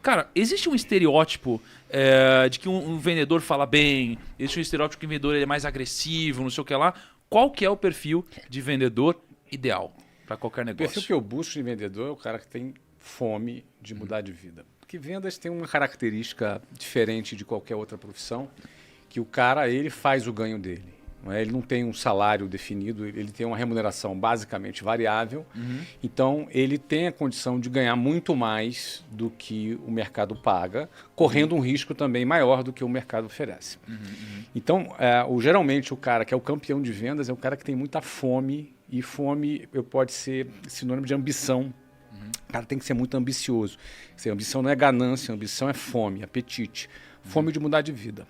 Cara, existe um estereótipo de que um vendedor fala bem, existe um estereótipo que o vendedor ele é mais agressivo, não sei o que lá. Qual que é o perfil de vendedor ideal para qualquer O negócio? perfil que eu busco em vendedor é o cara que tem fome de mudar de vida. Porque vendas tem uma característica diferente de qualquer outra profissão, que o cara ele faz o ganho dele. Não é? Ele não tem um salário definido, ele tem uma remuneração basicamente variável. Então, ele tem a condição de ganhar muito mais do que o mercado paga, correndo um risco também maior do que o mercado oferece. Então, geralmente, o cara que é o campeão de vendas é o cara que tem muita fome, e fome pode ser sinônimo de ambição. O cara tem que ser muito ambicioso. Ambição não é ganância, ambição é fome, apetite. Fome de mudar de vida.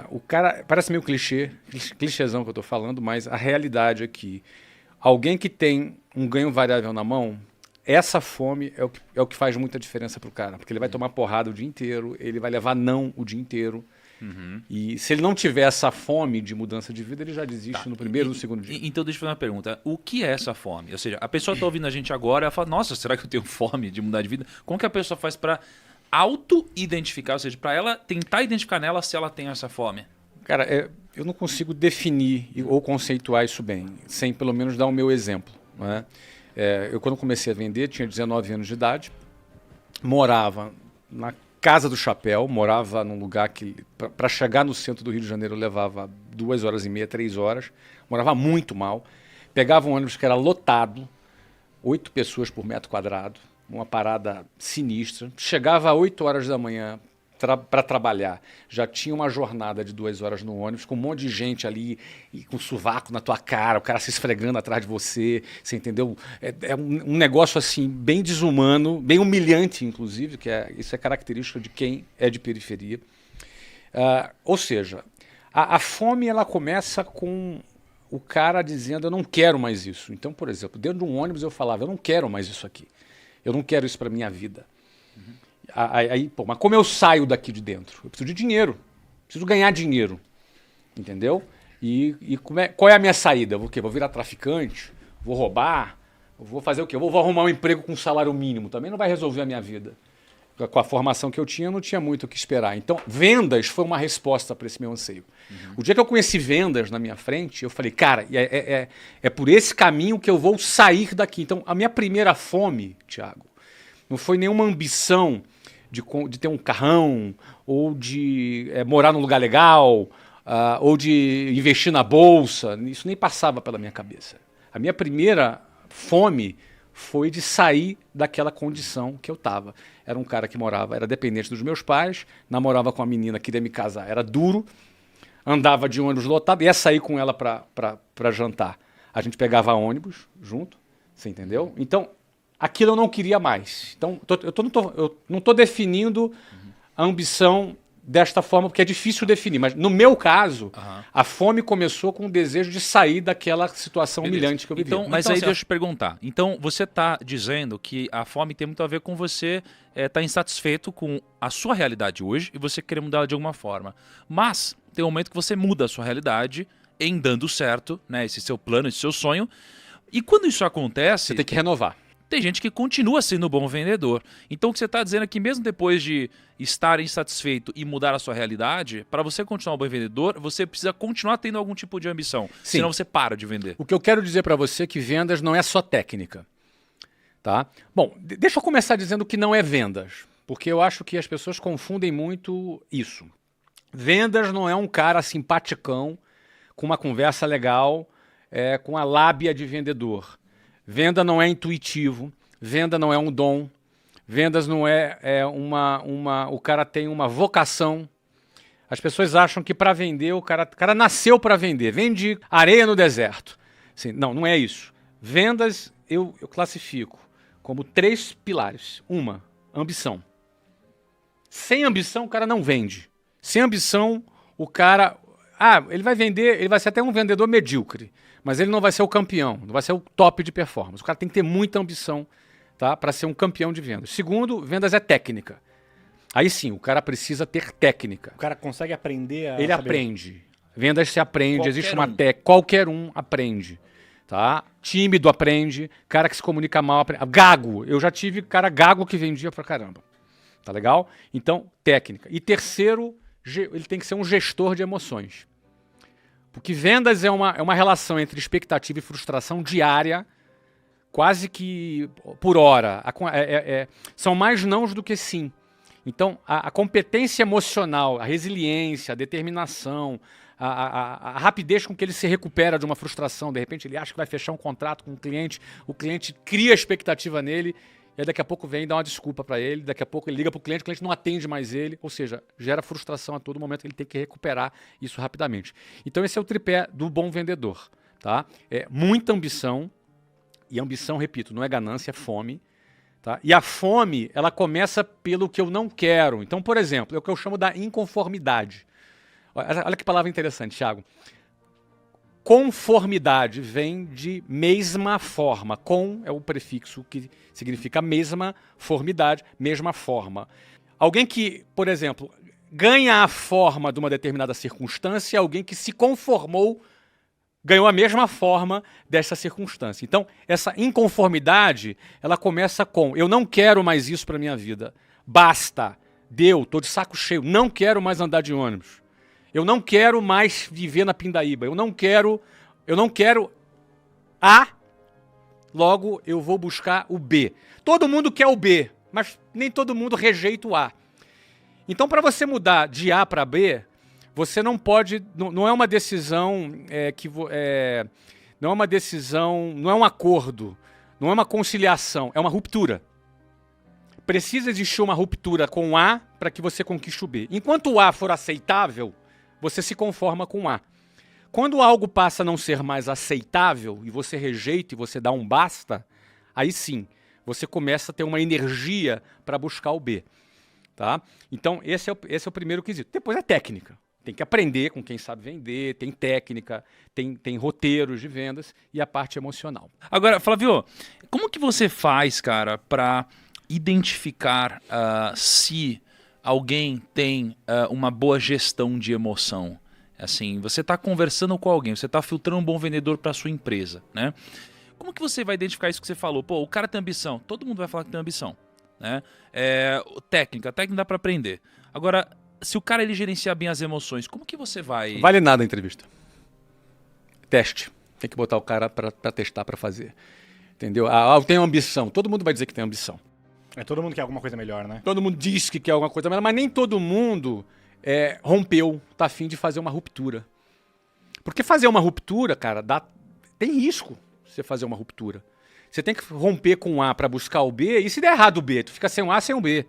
O cara, parece meio clichêzão que eu estou falando, mas a realidade é que alguém que tem um ganho variável na mão, essa fome é o que faz muita diferença para o cara. Porque ele vai tomar porrada o dia inteiro, ele vai levar não o dia inteiro. E se ele não tiver essa fome de mudança de vida, ele já desiste no primeiro ou no segundo dia. Então deixa eu fazer uma pergunta. O que é essa fome? Ou seja, a pessoa está ouvindo a gente agora, ela fala, nossa, será que eu tenho fome de mudar de vida? Como que a pessoa faz para auto-identificar, ou seja, para ela tentar identificar nela se ela tem essa fome? Cara, eu não consigo definir ou conceituar isso bem, sem pelo menos dar o meu exemplo. Não é? Eu, quando comecei a vender, tinha 19 anos de idade, morava na Casa do Chapéu, morava num lugar que, para chegar no centro do Rio de Janeiro, levava 2h30, 3 horas, morava muito mal, pegava um ônibus que era lotado, 8 pessoas por metro quadrado, uma parada sinistra, chegava às 8 horas da manhã para trabalhar, já tinha uma jornada de 2 horas no ônibus, com um monte de gente ali, e com sovaco na tua cara, o cara se esfregando atrás de você, você entendeu? É um negócio assim, bem desumano, bem humilhante, inclusive, isso é característica de quem é de periferia. Ou seja, a fome ela começa com o cara dizendo, eu não quero mais isso. Então, por exemplo, dentro de um ônibus eu falava, eu não quero mais isso aqui, eu não quero isso para minha vida. Mas como eu saio daqui de dentro? Eu preciso de dinheiro, preciso ganhar dinheiro, entendeu? E qual é a minha saída? Vou virar traficante? Vou roubar? Vou fazer o quê? Vou arrumar um emprego com salário mínimo, também não vai resolver a minha vida. Com a formação que eu tinha, não tinha muito o que esperar. Então, vendas foi uma resposta para esse meu anseio. O dia que eu conheci vendas na minha frente, eu falei, cara, é por esse caminho que eu vou sair daqui. Então, a minha primeira fome, Thiago, não foi nenhuma ambição de ter um carrão, ou de morar num lugar legal, ou de investir na bolsa. Isso nem passava pela minha cabeça. A minha primeira fome foi de sair daquela condição que eu estava. Era um cara que era dependente dos meus pais, namorava com uma menina, queria me casar, era duro, andava de ônibus lotado, ia sair com ela para jantar. A gente pegava ônibus junto, você entendeu? Então, aquilo eu não queria mais. Então, eu não estou definindo a ambição desta forma, porque é difícil definir. Mas, no meu caso, a fome começou com o desejo de sair daquela situação humilhante que eu vivia. Então, mas aí deixa eu te perguntar. Então, você está dizendo que a fome tem muito a ver com você estar insatisfeito com a sua realidade hoje e você querer mudá-la de alguma forma. Mas tem um momento que você muda a sua realidade em dando certo, né, esse seu plano, esse seu sonho. E quando isso acontece... Você tem que renovar. Tem gente que continua sendo um bom vendedor. Então o que você está dizendo é que mesmo depois de estar insatisfeito e mudar a sua realidade, para você continuar um bom vendedor, você precisa continuar tendo algum tipo de ambição. Sim. Senão você para de vender. O que eu quero dizer para você é que vendas não é só técnica. Tá? Bom, deixa eu começar dizendo que não é vendas, porque eu acho que as pessoas confundem muito isso. Vendas não é um cara simpaticão, com uma conversa legal, com a lábia de vendedor. Venda não é intuitivo, venda não é um dom, vendas não o cara tem uma vocação. As pessoas acham que para vender, o cara nasceu para vender, vende areia no deserto. Assim, não é isso. Vendas eu classifico como 3 pilares. Uma, ambição. Sem ambição, o cara não vende. Sem ambição, o cara... ele vai vender, ele vai ser até um vendedor medíocre, mas ele não vai ser o campeão, não vai ser o top de performance. O cara tem que ter muita ambição, tá, para ser um campeão de vendas. Segundo, vendas é técnica. Aí sim, o cara precisa ter técnica. O cara consegue aprender a Ele saber. aprende. Vendas se aprende, Qualquer existe uma um. técnica. Qualquer um aprende. Tá? Tímido aprende, cara que se comunica mal aprende. Gago, eu já tive cara gago que vendia pra caramba. Tá legal? Então, técnica. E terceiro, ele tem que ser um gestor de emoções. Porque vendas é uma relação entre expectativa e frustração diária, quase que por hora. São mais nãos do que sim. Então, a competência emocional, a resiliência, a determinação, a rapidez com que ele se recupera de uma frustração, de repente ele acha que vai fechar um contrato com o cliente cria expectativa nele, e aí daqui a pouco vem e dá uma desculpa para ele, daqui a pouco ele liga para o cliente não atende mais ele, ou seja, gera frustração a todo momento, ele tem que recuperar isso rapidamente. Então esse é o tripé do bom vendedor. Tá? É muita ambição, e ambição, repito, não é ganância, é fome. Tá? E a fome, ela começa pelo que eu não quero. Então, por exemplo, é o que eu chamo da inconformidade. Olha que palavra interessante, Thiago. Conformidade vem de mesma forma. Com é o prefixo que significa mesma, formidade, mesma forma. Alguém que, por exemplo, ganha a forma de uma determinada circunstância, alguém que se conformou, ganhou a mesma forma dessa circunstância. Então, essa inconformidade, ela começa com: eu não quero mais isso para minha vida. Basta. Deu, tô de saco cheio. Não quero mais andar de ônibus. Eu não quero mais viver na Pindaíba. Eu não quero A, logo eu vou buscar o B. Todo mundo quer o B, mas nem todo mundo rejeita o A. Então, para você mudar de A para B, você não pode, não é uma decisão não é uma decisão, não é um acordo, não é uma conciliação, é uma ruptura. Precisa existir uma ruptura com o A para que você conquiste o B. Enquanto o A for aceitável, você se conforma com o A. Quando algo passa a não ser mais aceitável e você rejeita e você dá um basta, aí sim, você começa a ter uma energia para buscar o B. Tá? Então, esse é o primeiro quesito. Depois é técnica. Tem que aprender com quem sabe vender, tem técnica, tem roteiros de vendas e a parte emocional. Agora, Flávio, como que você faz, cara, para identificar se alguém tem uma boa gestão de emoção? Assim, você está conversando com alguém, você está filtrando um bom vendedor para sua empresa, né? Como que você vai identificar isso que você falou? Pô, o cara tem ambição. Todo mundo vai falar que tem ambição, né? Técnica dá para aprender. Agora, se o cara ele gerenciar bem as emoções, como que você vai... Vale nada a entrevista. Teste. Tem que botar o cara para testar, para fazer. Entendeu? Eu tenho ambição. Todo mundo vai dizer que tem ambição. Todo mundo quer alguma coisa melhor, né? Todo mundo diz que quer alguma coisa melhor, mas nem todo mundo rompeu, tá afim de fazer uma ruptura. Porque fazer uma ruptura, cara, tem risco você fazer uma ruptura. Você tem que romper com o A para buscar o B, e se der errado o B, tu fica sem o A, sem o B.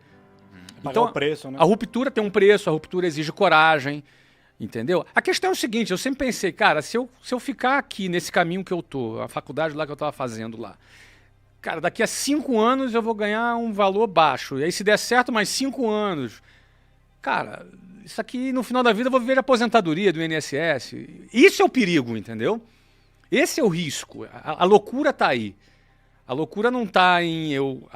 Então, o preço, né? A ruptura tem um preço, a ruptura exige coragem, entendeu? A questão é o seguinte, eu sempre pensei, cara, se eu ficar aqui nesse caminho que eu tô, a faculdade lá que eu tava fazendo lá, cara, daqui a 5 anos eu vou ganhar um valor baixo, e aí se der certo mais 5 anos, cara, isso aqui no final da vida eu vou viver de aposentadoria do INSS. Isso é o perigo, entendeu? Esse é o risco, a loucura tá aí. A loucura não está em eu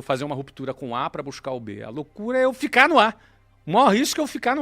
fazer uma ruptura com A para buscar o B. A loucura é eu ficar no A. O maior risco é eu ficar no